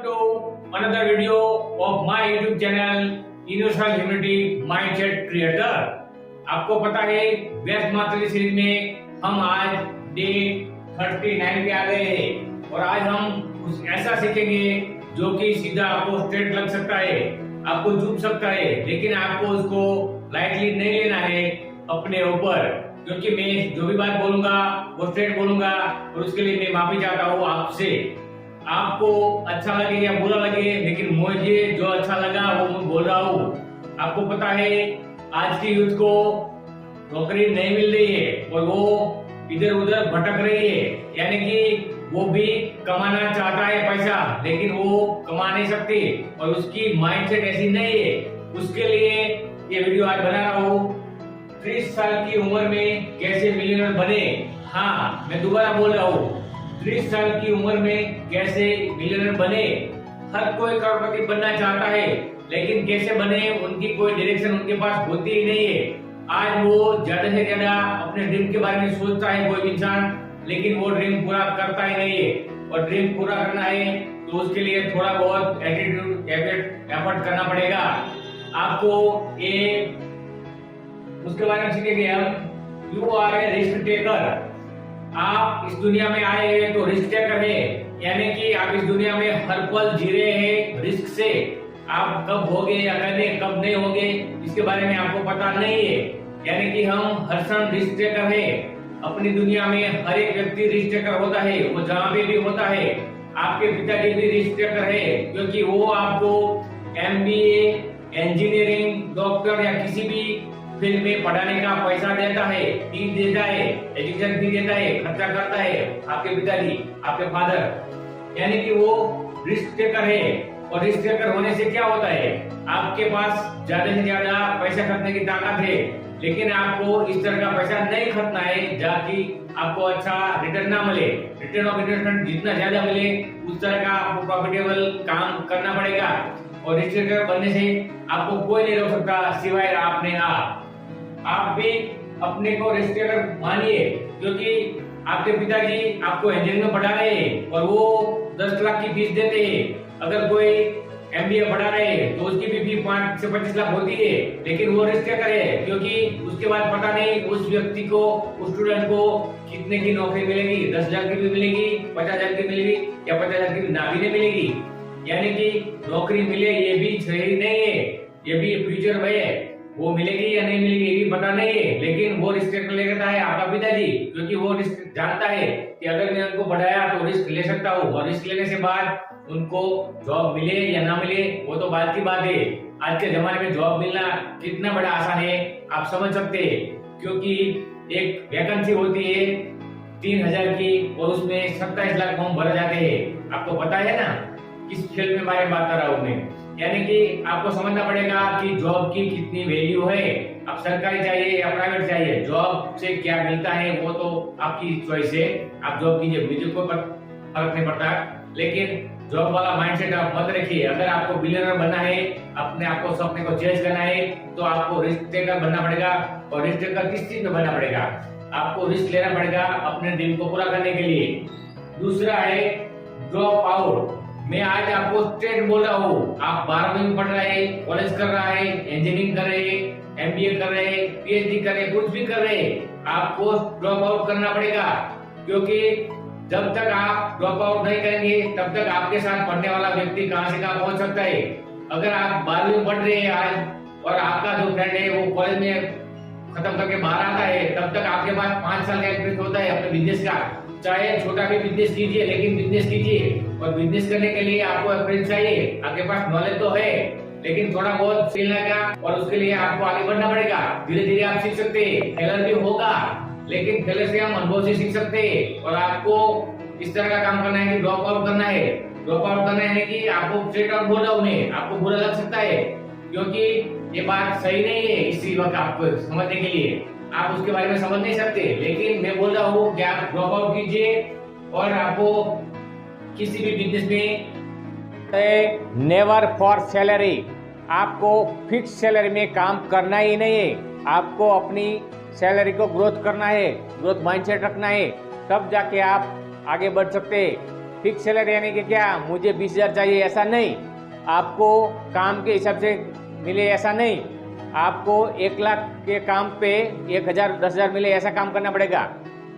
welcome to another video of my YouTube channel Universal Humanity Mindset Creator। आपको पता है व्यस्त मात्र सीरीज में हम आज डे 39 पे आ गए हैं और आज हम कुछ ऐसा सीखेंगे जो कि सीधा आपको स्ट्रेट लग सकता है, आपको चुभ सकता है, लेकिन आपको उसको लाइटली नहीं लेना है अपने ऊपर, क्योंकि मैं जो भी बात बोलूंगा वो स्ट्रेट बोलूंगा और उसके लिए मैं माफी चाहता हूँ आपसे। आपको अच्छा लगे या बुरा लगे, लेकिन मुझे जो अच्छा लगा वो मैं बोल रहा हूँ। आपको पता है आज की यूथ को नौकरी नहीं मिल रही है और वो इधर उधर भटक रही है, यानी कि वो भी कमाना चाहता है पैसा, लेकिन वो कमा नहीं सकती और उसकी माइंडसेट ऐसी नहीं है। उसके लिए ये वीडियो आज बना रहा हूँ। 30 साल की उम्र में कैसे मिलियनर बने। हाँ, मैं दोबारा बोल रहा हूँ, 30 साल की उम्र में कैसे मिलियनर बने। हर कोई करोड़पति बनना चाहता है, लेकिन कैसे बने उनकी कोई डायरेक्शन उनके पास होती ही नहीं है। आज वो ज्यादा से ज्यादा अपने ड्रीम के बारे में सोचता है कोई इंसान, लेकिन वो ड्रीम पूरा करता ही नहीं है। और ड्रीम पूरा करना है तो उसके लिए थोड़ा बहुत एटीट्यूड एफर्ट करना पड़ेगा। आपको ये उसके बारे में सीखेंगे हम। You are a risk taker. आप इस दुनिया में आए हैं तो रिस्क टेकर है, यानी कि आप इस दुनिया में हर पल जी रहे हैं रिस्क से। आप कब होगे या कब नहीं होगे इसके बारे में आपको पता नहीं है, यानी कि हम हर क्षण रिस्क टेकर है। अपनी दुनिया में हर एक व्यक्ति रिस्क टेकर होता है, वो जहाँ पे भी होता है। आपके पिताजी भी रिस्क टेकर है, क्योंकि वो आपको MBA, इंजीनियरिंग, डॉक्टर या किसी भी फील्ड में पढ़ाने का पैसा देता है, फीस देता है, एजुकेशन फी देता है, खर्चा करता है आपके पिताजी, आपके फादर, यानी कि वो रिस्क टेकर है। और रिस्क टेकर होने से क्या होता है, आपके पास ज्यादा से ज्यादा पैसा खर्चने की ताकत है, लेकिन आपको इस तरह का पैसा नहीं खर्चना है जाकि आपको अच्छा रिटर्न ना मिले। रिटर्न ऑफ इन्वेस्टमेंट जितना ज्यादा मिले उस तरह का आपको प्रॉफिटेबल काम करना पड़ेगा। और रिस्क टेकर बनने से आपको कोई नहीं रोक सकता सिवाय आपने आप भी अपने को रिस्क टेकर मानिए, क्योंकि आपके पिताजी आपको इंजीनियरिंग में पढ़ा रहे हैं और वो 10 लाख की फीस देते हैं। अगर कोई MBA पढ़ा रहे हैं तो उसकी भी फीस 5 से 25 लाख होती है, लेकिन वो रिस्क टेकर है, क्योंकि उसके बाद पता नहीं उस व्यक्ति को, उस स्टूडेंट को कितने की नौकरी मिलेगी, 10 हजार की भी मिलेगी, 50 हजार की मिलेगी या 50 हजार की ना भी नहीं मिलेगी। यानी कि नौकरी मिले ये भी सही नहीं है, ये भी फ्यूचर है, वो मिलेगी या नहीं मिलेगी ये भी पता नहीं है, लेकिन वो रिस्क लेता है आपका पिताजी, क्योंकि वो रिस्क जानता है कि अगर मैं उनको बढ़ाया तो रिस्क ले सकता हूँ, और रिस्क लेने से बाद उनको जॉब मिले या ना मिले वो तो बात की बात है। आज के जमाने में जॉब मिलना कितना बड़ा आसान है आप समझ सकते हैं, क्योंकि एक वैकेंसी होती है 3000 की और उसमें 27 लाख फॉर्म भर जाते हैं। आपको पता है ना किस फील्ड में बारे में बात कर रहा हूँ मैं, यानी कि आपको समझना पड़ेगा कि जॉब की कितनी वैल्यू है। अब सरकारी चाहिए या प्राइवेट चाहिए, जॉब से क्या मिलता है वो तो आपकी चॉइस है, आप जॉब कीजिए, मुझे कोई फर्क नहीं पड़ता, लेकिन जॉब वाला माइंडसेट आप मत रखिए। अगर आपको बिलियनर बनना है, अपने आपको सपने को चेज करना है, तो आपको रिस्क टेकर बनना पड़ेगा। और रिस्क टेकर किस चीज में बनना पड़ेगा, आपको रिस्क लेना पड़ेगा अपने ड्रीम को पूरा करने के लिए। दूसरा है ड्रॉप आउट। मैं आज आपको स्ट्रेट बोल रहा हूँ, आप 12वीं में पढ़ रहे हैं, कॉलेज कर रहा है, इंजीनियरिंग कर रहे हैं, MBA कर रहे हैं, PhD कर रहे हैं, कुछ भी कर रहे हैं, आपको ड्रॉप आउट करना पड़ेगा, क्योंकि जब तक आप ड्रॉप आउट नहीं करेंगे तब तक आपके साथ पढ़ने वाला व्यक्ति कहां से कहां पहुंच सकता है। अगर आप 12वीं में पढ़ रहे हैं आज और आपका जो फ्रेंड है वो कॉलेज में खत्म करके बाहर आता है, तब तक आपके पास 5 साल का एक्सपीरियंस होता है अपने बिजनेस का। चाहे छोटा भी बिजनेस कीजिए, लेकिन बिजनेस कीजिए, और बिजनेस करने के लिए आपको एक्सपीरियंस चाहिए। आपके पास नॉलेज तो है, लेकिन थोड़ा बहुत सीखना का, और उसके लिए आपको आगे बढ़ना पड़ेगा। धीरे धीरे आप सीख सकते हैं, फेलर भी होगा, लेकिन फेलर से हम अनुभव से सीख सकते हैं। और आपको इस तरह का काम करना है कि ड्रॉप आउट करना है। ड्रॉप आउट करना है कि आपको स्ट्रेट आउट बोल रहा हूं मैं, आपको बुरा लग सकता है, क्योंकि ये बात सही नहीं है इसी वक्त आपको समझने के लिए, आप उसके बारे में समझ नहीं सकते, लेकिन मैं बोल रहा हूँ कि आप ड्रॉप आउट कीजिए। और आपको किसी भी बिजनेस में नेवर फॉर सैलरी, आपको फिक्स सैलरी में काम करना ही नहीं है, आपको अपनी सैलरी को ग्रोथ करना है, ग्रोथ माइंडसेट रखना है, तब जाके आप आगे बढ़ सकते हैं। फिक्स सैलरी यानी कि क्या मुझे 20,000 चाहिए ऐसा नहीं, आपको काम के हिसाब से मिले ऐसा नहीं, आपको 1,00,000 के काम पे 1,000 10,000 मिले ऐसा काम करना पड़ेगा,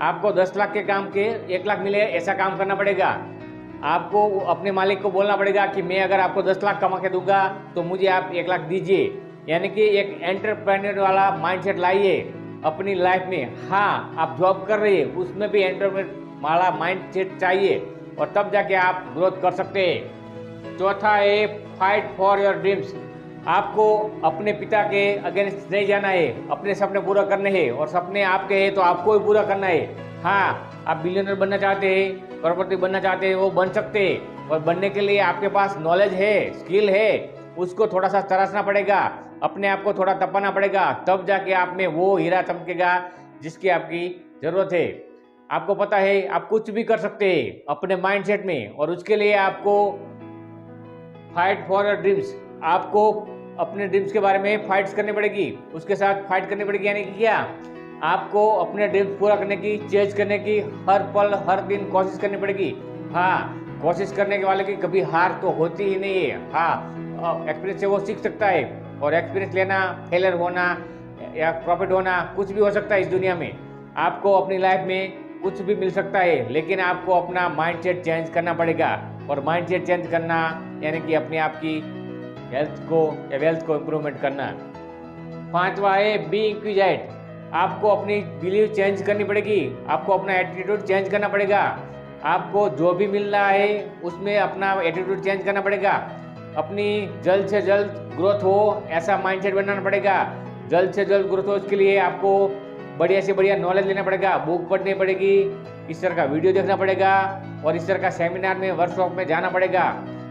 आपको 10 लाख के काम के 1,00,000 मिले ऐसा काम करना पड़ेगा। आपको अपने मालिक को बोलना पड़ेगा कि मैं अगर आपको 10 लाख कमा के दूंगा तो मुझे आप 1,00,000 दीजिए, यानी कि एक एंटरप्रेन्योर वाला माइंडसेट लाइए अपनी लाइफ में। हाँ, आप जॉब कर रहे हैं उसमें भी एंटरप्रेन्योर वाला माइंडसेट चाहिए और तब जाके आप ग्रोथ कर सकते हैं। चौथा है फाइट फॉर योर ड्रीम्स। आपको अपने पिता के अगेंस्ट नहीं जाना है, अपने सपने पूरा करने हैं और सपने आपके हैं तो आपको ही पूरा करना है। हाँ, आप बिलियनर बनना चाहते हैं, करोड़पति बनना चाहते हैं, वो बन सकते हैं और बनने के लिए आपके पास नॉलेज है, स्किल है, उसको थोड़ा सा तराशना पड़ेगा, अपने आप को थोड़ा तपाना पड़ेगा, तब जाके आप में वो हीरा चमकेगा जिसकी आपकी ज़रूरत है। आपको पता है आप कुछ भी कर सकते हैं अपने माइंडसेट में और उसके लिए आपको फाइट फॉर योर ड्रीम्स, आपको अपने ड्रीम्स के बारे में फाइट्स करनी पड़ेगी, उसके साथ फाइट करनी पड़ेगी। यानी कि क्या, आपको अपने ड्रीम्स पूरा करने की, चेंज करने की हर पल हर दिन कोशिश करनी पड़ेगी। हाँ, कोशिश करने के वाले की कभी हार तो होती ही नहीं है। हाँ, एक्सपीरियंस से वो सीख सकता है और एक्सपीरियंस लेना, फेलियर होना या प्रॉफिट होना कुछ भी हो सकता है इस दुनिया में। आपको अपनी लाइफ में कुछ भी मिल सकता है, लेकिन आपको अपना माइंडसेट चेंज करना पड़ेगा और माइंडसेट चेंज करना यानी कि अपने आप की हेल्थ को या वेल्थ को इम्प्रूवमेंट करना। पांचवा है बी इंक्विजाइट। आपको अपनी बिलीव चेंज करनी पड़ेगी, आपको अपना एटीट्यूड चेंज करना पड़ेगा, आपको जो भी मिल रहा है उसमें अपना एटीट्यूड चेंज करना पड़ेगा, अपनी जल्द से जल्द ग्रोथ हो ऐसा माइंडसेट बनाना पड़ेगा। जल्द से जल्द ग्रोथ हो उसके लिए आपको बढ़िया से बढ़िया नॉलेज लेना पड़ेगा, बुक पढ़नी पड़ेगी, इस तरह का वीडियो देखना पड़ेगा और इस तरह का सेमिनार में, वर्कशॉप में जाना पड़ेगा।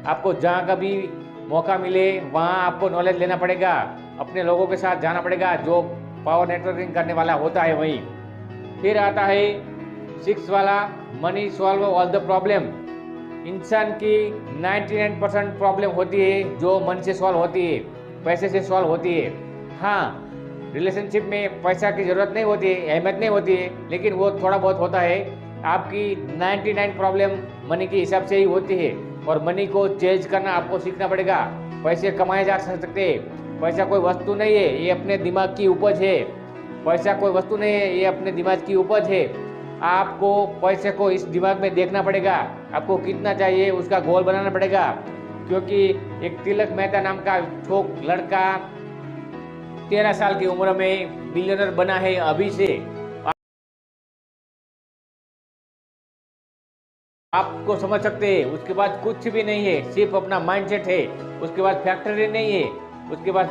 आपको जहाँ का भी मौका मिले वहाँ आपको नॉलेज लेना पड़ेगा, अपने लोगों के साथ जाना पड़ेगा जो पावर नेटवर्किंग करने वाला होता है वहीं। फिर आता है 6 वाला, money solve all the problem. इंसान की 99% प्रॉब्लम होती है जो मन से सॉल्व होती है, पैसे से सॉल्व होती है। हाँ, रिलेशनशिप में पैसा की ज़रूरत नहीं होती है, अहमियत नहीं होती है, लेकिन वो थोड़ा बहुत होता है। आपकी 99 प्रॉब्लम मनी के हिसाब से ही होती है और मनी को चेंज करना आपको सीखना पड़ेगा। पैसे कमाए जा सकते हैं, पैसा कोई वस्तु नहीं है, ये अपने दिमाग की उपज है। पैसा कोई वस्तु नहीं है, ये अपने दिमाग की उपज है। आपको पैसे को इस दिमाग में देखना पड़ेगा, आपको कितना चाहिए उसका गोल बनाना पड़ेगा। क्योंकि एक तिलक मेहता नाम का लड़का 13 साल की उम्र में बिलियनर बना है अभी से। आपको समझ सकते हैं, उसके पास कुछ भी नहीं है, सिर्फ अपना माइंडसेट है। उसके पास फैक्ट्री नहीं है, उसके पास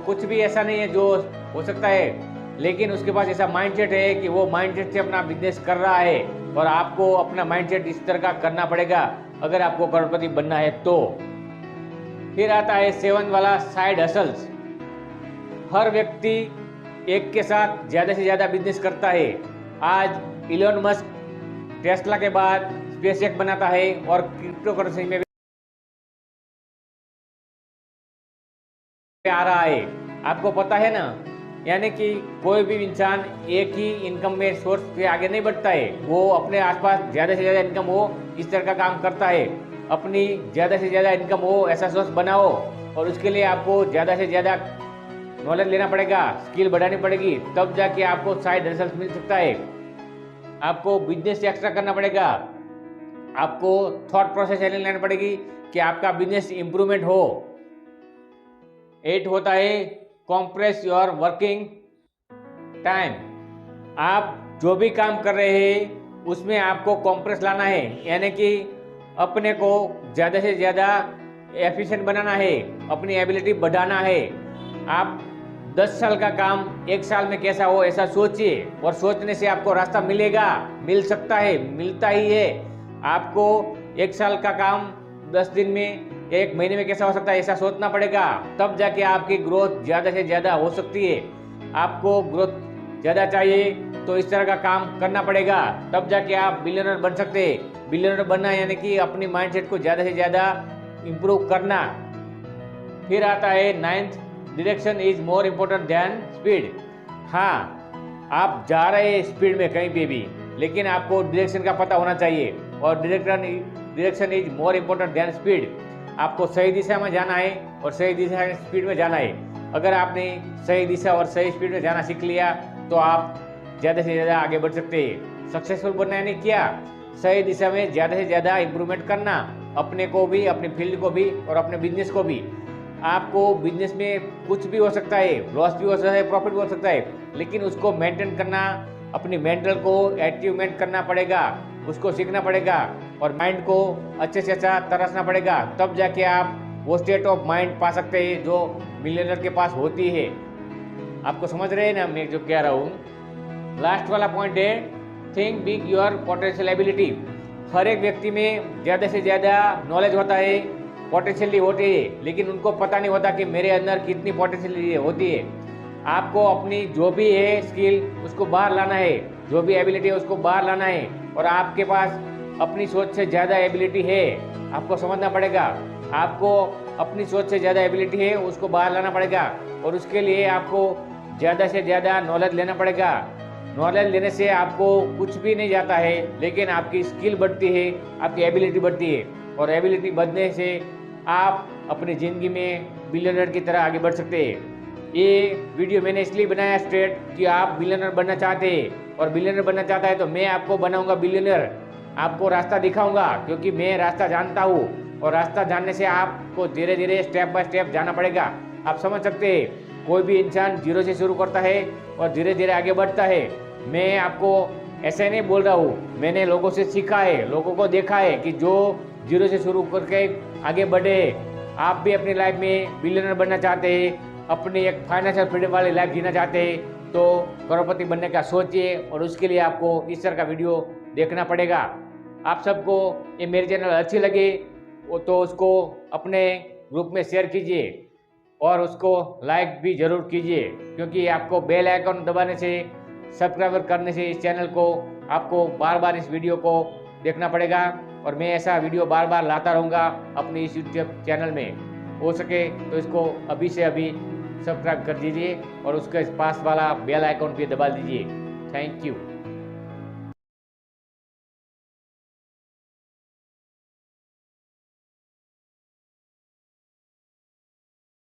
कुछ भी ऐसा नहीं है जो हो सकता है, लेकिन उसके पास ऐसा माइंडसेट है कि वो माइंडसेट से अपना बिजनेस कर रहा है। और आपको अपना माइंडसेट इस तरह का करना पड़ेगा अगर आपको करोड़पति बनना है तो। फिर आता है 7 वाला, साइड हसल्स। हर व्यक्ति एक के साथ ज़्यादा से ज़्यादा बिजनेस करता है। आज इलोन मस्क टेस्ला के बाद स्पेसएक्स बनाता है और क्रिप्टो करेंसी में भी आ रहा है। आपको पता है ना, यानी कि कोई भी इंसान एक ही इनकम में सोर्स से आगे नहीं बढ़ता है, वो अपने आसपास ज़्यादा से ज़्यादा इनकम हो इस तरह का काम करता है। अपनी ज़्यादा से ज़्यादा इनकम हो ऐसा सोर्स बनाओ और उसके लिए आपको ज़्यादा से ज़्यादा नॉलेज लेना पड़ेगा, स्किल बढ़ानी पड़ेगी, तब जाके आपको साइड रिजल्ट मिल सकता है। आपको बिजनेस से एक्स्ट्रा करना पड़ेगा, आपको थॉट प्रोसेस लेनी पड़ेगी कि आपका बिजनेस इंप्रूवमेंट हो। 8 होता है कॉम्प्रेस योर वर्किंग टाइम। आप जो भी काम कर रहे हैं उसमें आपको कॉम्प्रेस लाना है, यानी कि अपने को ज़्यादा से ज़्यादा एफिशिएंट बनाना है, अपनी एबिलिटी बढ़ाना है। आप 10 साल का काम 1 साल में कैसा हो ऐसा सोचिए और सोचने से आपको रास्ता मिलेगा, मिल सकता है, मिलता ही है। आपको 1 साल का काम 10 दिन में, 1 महीने में कैसा हो सकता है ऐसा सोचना पड़ेगा, तब जाके आपकी ग्रोथ ज़्यादा से ज़्यादा हो सकती है। आपको ग्रोथ ज़्यादा चाहिए तो इस तरह का काम करना पड़ेगा, तब जाके आप बिलियनर बन सकते हैं। बिलियनर बनना यानी कि अपनी माइंडसेट को ज़्यादा से ज़्यादा इम्प्रूव करना। फिर आता है 9th, direction is more important than speed. हाँ, आप जा रहे हैं स्पीड में कहीं पे भी, लेकिन आपको डायरेक्शन का पता होना चाहिए और direction is more important then speed. आपको सही दिशा में जाना है और सही दिशा में स्पीड में जाना है। अगर आपने सही दिशा और सही स्पीड में जाना सीख लिया तो आप ज़्यादा से ज़्यादा आगे बढ़ सकते हैं। सक्सेसफुल बनना यानी क्या? सही दिशा में ज़्यादा से ज़्यादा इम्प्रूवमेंट करना, अपने को भी, अपनी फील्ड को भी और अपने बिजनेस को भी। आपको बिजनेस में कुछ भी हो सकता है, लॉस भी हो सकता है, प्रॉफिट भी हो सकता है, लेकिन उसको मेंटेन करना, अपनी मेंटल को अचीवमेंट करना पड़ेगा, उसको सीखना पड़ेगा और माइंड को अच्छे से अच्छा तरसना पड़ेगा। तब जाके आप वो स्टेट ऑफ माइंड पा सकते हैं जो मिलियनर के पास होती है। आपको समझ रहे हैं ना मैं जो कह रहा हूँ? लास्ट वाला पॉइंट है think big your potential ability. हर एक व्यक्ति में ज़्यादा से ज़्यादा नॉलेज होता है, पोटेंशियली होती है, लेकिन उनको पता नहीं होता कि मेरे अंदर कितनी पोटेंशियली होती है। आपको अपनी जो भी है स्किल उसको बाहर लाना है, जो भी एबिलिटी है उसको बाहर लाना है। और आपके पास अपनी सोच से ज़्यादा एबिलिटी है, आपको समझना पड़ेगा। आपको अपनी सोच से ज़्यादा एबिलिटी है, उसको बाहर लाना पड़ेगा और उसके लिए आपको ज़्यादा से ज़्यादा नॉलेज लेना पड़ेगा। नॉलेज लेने से आपको कुछ भी नहीं जाता है, लेकिन आपकी स्किल बढ़ती है, आपकी एबिलिटी बढ़ती है और एबिलिटी बढ़ने से आप अपनी ज़िंदगी में बिलियनर की तरह आगे बढ़ सकते हैं। ये वीडियो मैंने इसलिए बनाया स्ट्रेट कि आप बिलियनर बनना चाहते हैं और बिलियनर बनना चाहता है तो मैं आपको बनाऊंगा बिलियनर, आपको रास्ता दिखाऊंगा क्योंकि मैं रास्ता जानता हूँ। और रास्ता जानने से आपको धीरे धीरे स्टेप बाय स्टेप जाना पड़ेगा। आप समझ सकते हैं कोई भी इंसान जीरो से शुरू करता है और धीरे धीरे आगे बढ़ता है। मैं आपको ऐसे नहीं बोल रहा हूँ, मैंने लोगों से सीखा है, लोगों को देखा है कि जो जीरो से शुरू करके आगे बढ़े। आप भी अपनी लाइफ में बिलियनर बनना चाहते हैं, अपनी एक फाइनेंशियल फ्रीडम वाली लाइफ जीना चाहते हैं तो करोड़पति बनने का सोचिए और उसके लिए आपको इस तरह का वीडियो देखना पड़ेगा। आप सबको ये मेरी चैनल अच्छी लगे तो उसको अपने ग्रुप में शेयर कीजिए और उसको लाइक भी ज़रूर कीजिए, क्योंकि आपको बेल आइकन दबाने से, सब्सक्राइबर करने से इस चैनल को आपको बार बार इस वीडियो को देखना पड़ेगा और मैं ऐसा वीडियो बार बार लाता रहूँगा अपनी इस यूट्यूब चैनल में। हो सके तो इसको अभी से अभी सब्सक्राइब कर दीजिए और उसके पास वाला बेल आइकन भी दबा दीजिए। Thank you.